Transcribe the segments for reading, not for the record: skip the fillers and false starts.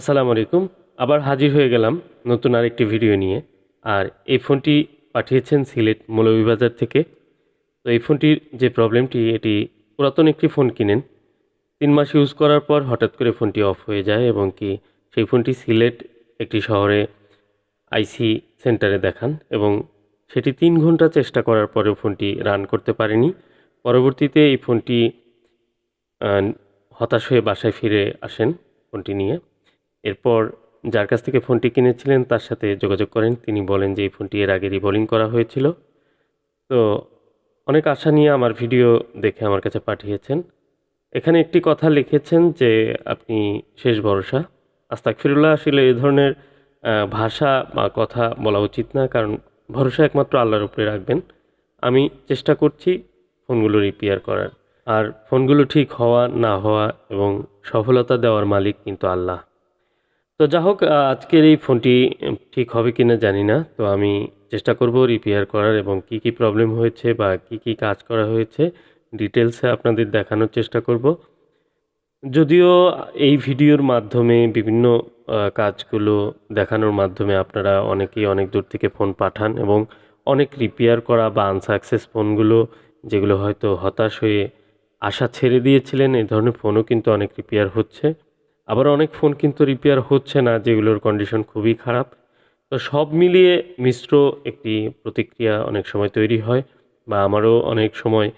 আসসালামু আলাইকুম। আবার হাজির হয়ে গেলাম নতুন আরেকটি ভিডিও নিয়ে। আর এই ফোনটি পাঠিয়েছেন সিলেট মৌলভীবাজার থেকে। তো এই ফোনটির যে প্রবলেমটি, এটি পুরাতন একটি ফোন কিনেন। ৩ মাস ইউজ করার পর হঠাৎ করে ফোনটি অফ হয়ে যায় এবং কি সেই ফোনটি সিলেট একটি শহরে আইসি সেন্টারে দেখান এবং সেটি ৩ ঘন্টা চেষ্টা করার পরেও ফোনটি রান করতে পারেনি। পরবর্তীতে এই ফোনটি আ হতাশ হয়ে বাসায় ফিরে আসেন ফোনটি নিয়ে। এরপর যার কাছ থেকে ফোনটি কিনেছিলেন তার সাথে যোগাযোগ করেন। তিনি বলেন যে এই ফোনটি এর আগে রিবলিং করা হয়েছিল। তো অনেক আশা নিয়ে আমার ভিডিও দেখে আমার কাছে পাঠিয়েছেন। এখানে একটি কথা লিখেছেন যে আপনি শেষ ভরসা। আস্তাগফিরুল্লাহ, আসলে এ ধরনের ভাষা বা কথা বলা উচিত না। কারণ ভরসা একমাত্র আল্লাহর উপরে রাখবেন। আমি চেষ্টা করছি ফোনগুলো রিপেয়ার করার। আর ফোনগুলো ঠিক হওয়া না হওয়া এবং সফলতা দেওয়ার মালিক কিন্তু আল্লাহ। তো যা হোক, আজকের এই ফোনটি ঠিক হবে কিনা জানি না। তো আমি চেষ্টা করব রিপেয়ার করার এবং কি, কি প্রবলেম হয়েছে বা কি, কি কাজ করা হয়েছে ডিটেইলসে আপনাদের দেখানোর চেষ্টা করব। যদিও এই ভিডিওর মাধ্যমে বিভিন্ন কাজগুলো দেখানোর মাধ্যমে আপনারা অনেকেই অনেক দূর থেকে ফোন পাঠান এবং অনেক রিপেয়ার করা বা আনসাকসেস ফোনগুলো যেগুলো হয়তো হতাশ হয়ে আশা ছেড়ে দিয়েছিলেন, এই ধরনের ফোনও কিন্তু অনেক রিপেয়ার হচ্ছে। আবার অনেক ফোন কিন্তু রিপেয়ার হচ্ছে না, যেগুলোর কন্ডিশন খুবই খারাপ। তো সব মিলিয়ে মিশ্র একটি প্রতিক্রিয়া অনেক সময় তৈরি হয় বা আমারও অনেক সময়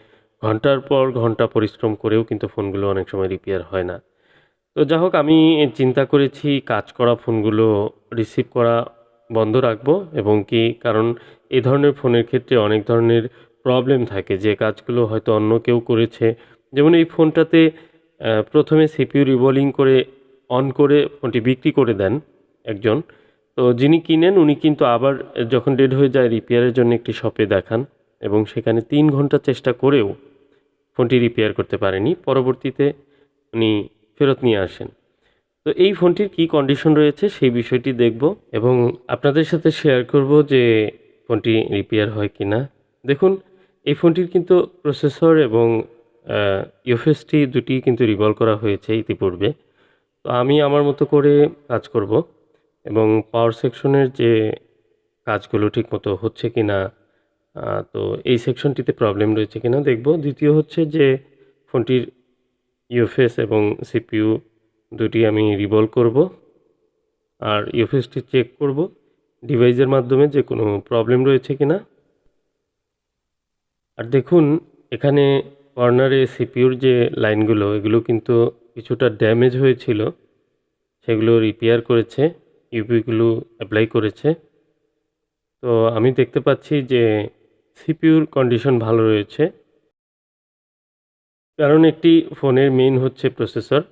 ঘন্টার পর ঘন্টা পরিশ্রম করেও কিন্তু ফোনগুলো অনেক সময় রিপেয়ার হয় না। তো যা হোক, আমি চিন্তা করেছি কাজ করা ফোনগুলো রিসিভ করা বন্ধ রাখবো এবং কি কারণ এই ধরনের ফোনের ক্ষেত্রে অনেক ধরনের প্রবলেম থাকে যে কাজগুলো হয়তো অন্য কেউ করেছে। যেমন এই ফোনটাতে প্রথমে সিপিইউ রিবোলিং করে অন করে ফোনটি বিক্রি করে দেন একজন। তো যিনি কিনেন উনি কিন্তু আবার যখন ডেড হয়ে যায় রিপেয়ারের জন্য একটি শপে দেখান এবং সেখানে ৩ ঘন্টা চেষ্টা করেও ফোনটি রিপেয়ার করতে পারেনি। পরবর্তীতে উনি ফেরত নিয়ে আসেন। তো এই ফোনটির কী কন্ডিশন রয়েছে সেই বিষয়টি দেখব এবং আপনাদের সাথে শেয়ার করব যে ফোনটি রিপেয়ার হয় কি না। দেখুন, এই ফোনটির কিন্তু প্রসেসর এবং ইউএফএসটি দুটিই কিন্তু রিভলভ করা হয়েছে ইতিপূর্বে। তো আমি আমার মতো করে কাজ করব এবং পাওয়ার সেকশনের যে কাজগুলো ঠিকমতো হচ্ছে কিনা, তো এই সেকশনটিতে প্রবলেম রয়েছে কিনা দেখব। দ্বিতীয় হচ্ছে যে ফোনটির ইউএফএস এবং সিপিইউ দুটি আমি রিভলভ করব আর ইউএফএসটি চেক করব ডিভাইসের মাধ্যমে যে কোনো প্রবলেম রয়েছে কিনা। আর দেখুন, এখানে কর্নারে সিপিইউর যে লাইনগুলো এগুলো কিন্তু কিছুটা ড্যামেজ হয়েছিল, সেগুলো রিপেয়ার করেছে, ইউপিগুলো অ্যাপ্লাই করেছে। তো আমি দেখতে পাচ্ছি যে সিপিইউর কন্ডিশন ভালো রয়েছে, কারণ একটি ফোনের মেইন হচ্ছে প্রসেসর।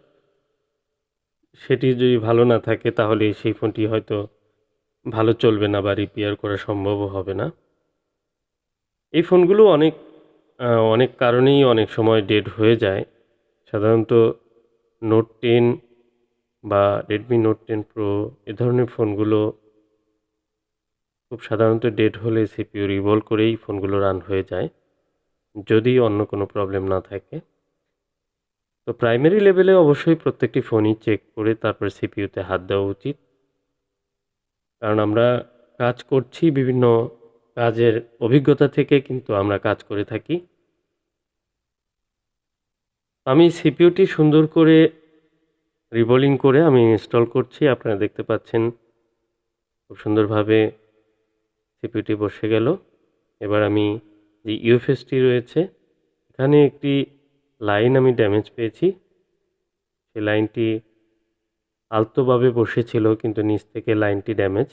সেটি যদি ভালো না থাকে তাহলে সেই ফোনটি হয়তো ভালো চলবে না বা রিপেয়ার করা সম্ভবও হবে না। এই ফোনগুলো অনেক কারণেই অনেক সময় ডেড হয়ে যায়। সাধারণত নোট 10 বা রেডমি নোট 10 প্রো এ ধরনের ফোনগুলো খুব সাধারণত ডেড হলে সিপিইউ রিভলভ করেই ফোনগুলো রান হয়ে যায়, যদি অন্য কোনো প্রবলেম না থাকে। তো প্রাইমারি লেভেলে অবশ্যই প্রত্যেকটি ফোনই চেক করে তারপর সিপিইউতে হাত দেওয়া উচিত। কারণ আমরা কাজ করছি বিভিন্ন কাজের অভিজ্ঞতা থেকে কিন্তু আমরা কাজ করে থাকি। আমি সিপিইউটি সুন্দর করে রিবোলিং করে আমি ইনস্টল করছি। আপনারা দেখতে পাচ্ছেন খুব সুন্দরভাবে সিপিইউটি বসে গেল। এবার আমি যে ইউএফএসটি রয়েছে এখানে একটি লাইন আমি ড্যামেজ পেয়েছি। সেই লাইনটি আলতোভাবে বসেছিল কিন্তু নিচ থেকে লাইনটি ড্যামেজ,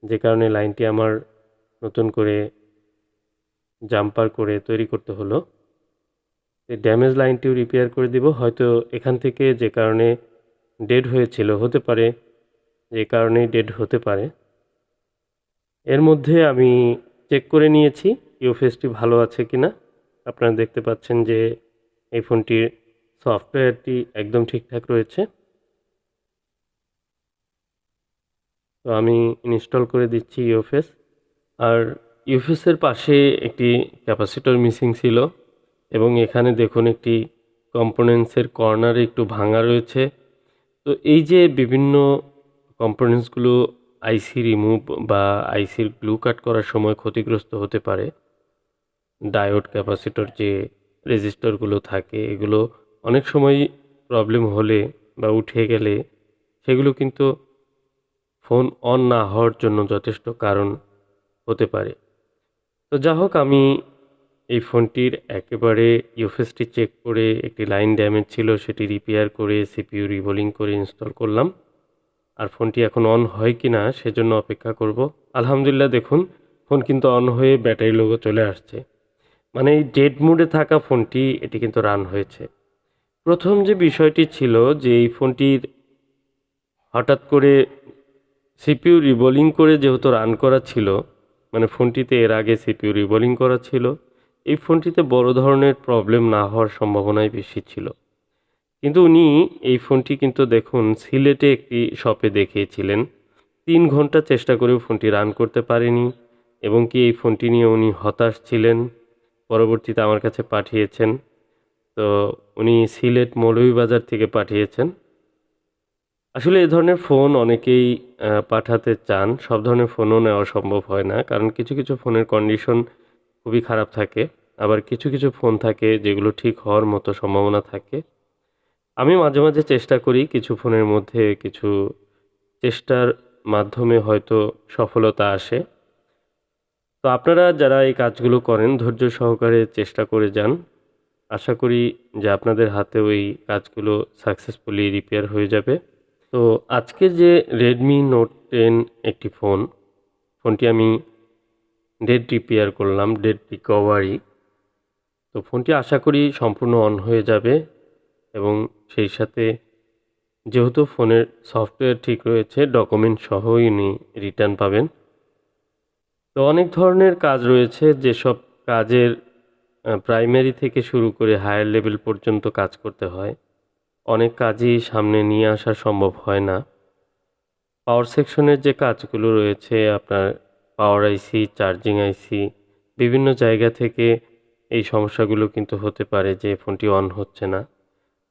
যে কারণে লাইনটি আমার নতুন করে জাম্পার করে তৈরি করতে হলো। এই ড্যামেজ লাইনটিও রিপেয়ার করে দিব। হয়তো এখান থেকে যে কারণে ডেড হয়েছিল হতে পারে, যে কারণেই ডেড হতে পারে। এর মধ্যে আমি চেক করে নিয়েছি ইউএফএসটি ভালো আছে কিনা। আপনারা দেখতে পাচ্ছেন যে এই ফোনটির সফটওয়্যারটি একদম ঠিকঠাক রয়েছে। তো আমি ইনস্টল করে দিচ্ছি ইউএফএস। আর ইউএফএসের পাশে একটি ক্যাপাসিটর মিসিং ছিল এবং এখানে দেখুন একটি কম্পোনেন্টসের কর্নারে একটু ভাঙা রয়েছে। তো এই যে বিভিন্ন কম্পোনেন্টসগুলো আইসি রিমুভ বা আইসির গ্লু কাট করার সময় ক্ষতিগ্রস্ত হতে পারে, ডায়োড ক্যাপাসিটর যে রেজিস্টরগুলো থাকে এগুলো অনেক সময় প্রবলেম হলে বা উঠে গেলে সেগুলো কিন্তু ফোন অন না হওয়ার জন্য যথেষ্ট কারণ হতে পারে। তো যা হোক, আমি এই ফোনটির একেবারে ইউএসএসডি চেক করে একটি লাইন ড্যামেজ ছিল সেটি রিপেয়ার করে সিপিইউ রিবোলিং করে ইনস্টল করলাম। আর ফোনটি এখন অন হয় কি না সেজন্য অপেক্ষা করব। আলহামদুলিল্লাহ, দেখুন ফোন কিন্তু অন হয়ে ব্যাটারি লোগো চলে আসছে। মানে এই ডেড মোডে থাকা ফোনটি এটি কিন্তু রান হয়েছে। প্রথম যে বিষয়টি ছিল যে এই ফোনটির হঠাৎ করে সিপিইউ রিবোলিং করে যেহেতু রান করা ছিল, মানে ফোনটিতে এর আগে সিপিইউ রিবোলিং করা ছিল, এই ফোনটিতে বড় ধরনের প্রবলেম না হওয়ার সম্ভাবনাই বেশি ছিল। কিন্তু উনি এই ফোনটি কিন্তু দেখুন সিলেটে একটি শপে দেখিয়েছিলেন। ৩ ঘন্টা চেষ্টা করেও ফোনটি রান করতে পারেনি এবং কি এই ফোনটি নিয়ে উনি হতাশ ছিলেন। পরবর্তীতে আমার কাছে পাঠিয়েছেন। তো উনি সিলেট মৌলভীবাজার থেকে পাঠিয়েছেন। আসলে এ ধরনের ফোন অনেকেই পাঠাতে চান। সব ধরনের ফোনও নেওয়া সম্ভব হয় না। কারণ কিছু, কিছু ফোনের কন্ডিশন খুবই খারাপ থাকে। আবার কিছু, কিছু ফোন থাকে যেগুলো ঠিক হওয়ার মতো সম্ভাবনা থাকে। আমি মাঝে, মাঝে চেষ্টা করি কিছু ফোনের মধ্যে কিছু চেষ্টার মাধ্যমে হয়তো সফলতা আসে। তো আপনারা যারা এই কাজগুলো করেন ধৈর্য সহকারে চেষ্টা করে যান। আশা করি যে আপনাদের হাতেও এই কাজগুলো সাকসেসফুলি রিপেয়ার হয়ে যাবে। তো আজকের যে Redmi Note 10 একটি ফোন, ফোনটি আমি ডেড রিপেয়ার করলাম, ডেড রিকভারি। তো ফোনটি আশা করি সম্পূর্ণ অন হয়ে যাবে এবং সেই সাথে যেহেতু ফোনের সফটওয়্যার ঠিক রয়েছে, ডকুমেন্ট সহই উনি রিটার্ন পাবেন। তো অনেক ধরনের কাজ রয়েছে যেসব কাজের প্রাইমারি থেকে শুরু করে হায়ার লেভেল পর্যন্ত কাজ করতে হয়। অনেক কাজই সামনে নিয়ে আসা সম্ভব হয় না। পাওয়ার সেকশনের যে কাজগুলো রয়েছে আপনার পাওয়ার আইসি, চার্জিং আইসি, বিভিন্ন জায়গা থেকে এই সমস্যাগুলো কিন্তু হতে পারে যে ফোনটি অন হচ্ছে না।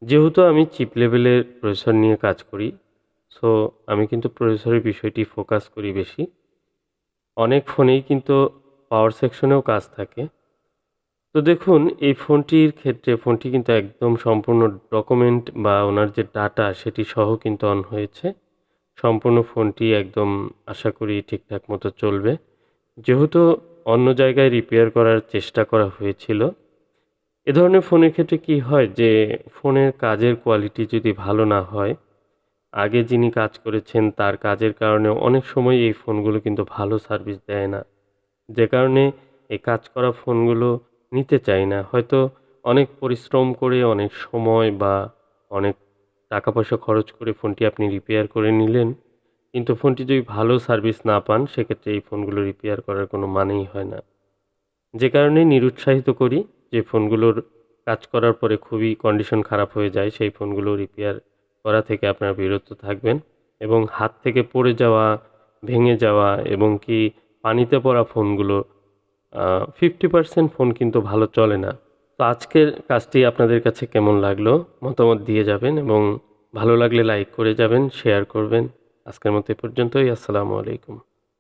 যেহেতু আমি চিপ লেভেলের প্রসেসর নিয়ে কাজ করি, সো আমি কিন্তু প্রসেসরের বিষয়টি ফোকাস করি বেশি। অনেক ফোনেই কিন্তু পাওয়ার সেকশনেও কাজ থাকে। তো দেখুন এই ফোনটির ক্ষেত্রে ফোনটি কিন্তু একদম সম্পূর্ণ ডকুমেন্ট বা ওনার যে ডাটা সেটি সহ কিন্তু অন হয়েছে। সম্পূর্ণ ফোনটি একদম আশা করি ঠিকঠাক মতো চলবে। যেহেতু অন্য জায়গায় রিপেয়ার করার চেষ্টা করা হয়েছিল। এ ধরনের ফোনের ক্ষেত্রে কি হয় যে ফোনের কাজের কোয়ালিটি যদি ভালো না হয়, আগে যিনি কাজ করেছেন তার কাজের কারণে অনেক সময় এই ফোনগুলো কিন্তু ভালো সার্ভিস দেয় না। যে কারণে এই কাজ করা ফোনগুলো নিতে চাই না। হয়তো অনেক পরিশ্রম করে অনেক সময় বা অনেক টাকা পয়সা খরচ করে ফোনটি আপনি রিপেয়ার করে নিলেন। কিন্তু ফোনটি যদি ভালো সার্ভিস না পান সেক্ষেত্রে এই ফোনগুলো রিপেয়ার করার কোনো মানেই হয় না। যে কারণে নিরুৎসাহিত করি যে ফোনগুলোর কাজ করার পরে খুবই কন্ডিশন খারাপ হয়ে যায় সেই ফোনগুলো রিপেয়ার করা থেকে আপনারা বিরত থাকবেন এবং হাত থেকে পড়ে যাওয়া, ভেঙে যাওয়া এবং কি পানিতে পড়া ফোনগুলো 50% ফোন কিন্তু ভালো চলে না। তো আজকের কাজটি আপনাদের কাছে কেমন লাগলো মতামত দিয়ে যাবেন এবং ভালো লাগলে লাইক করে যাবেন, শেয়ার করবেন। আজকের মতো এ পর্যন্তই। আসসালামু আলাইকুম।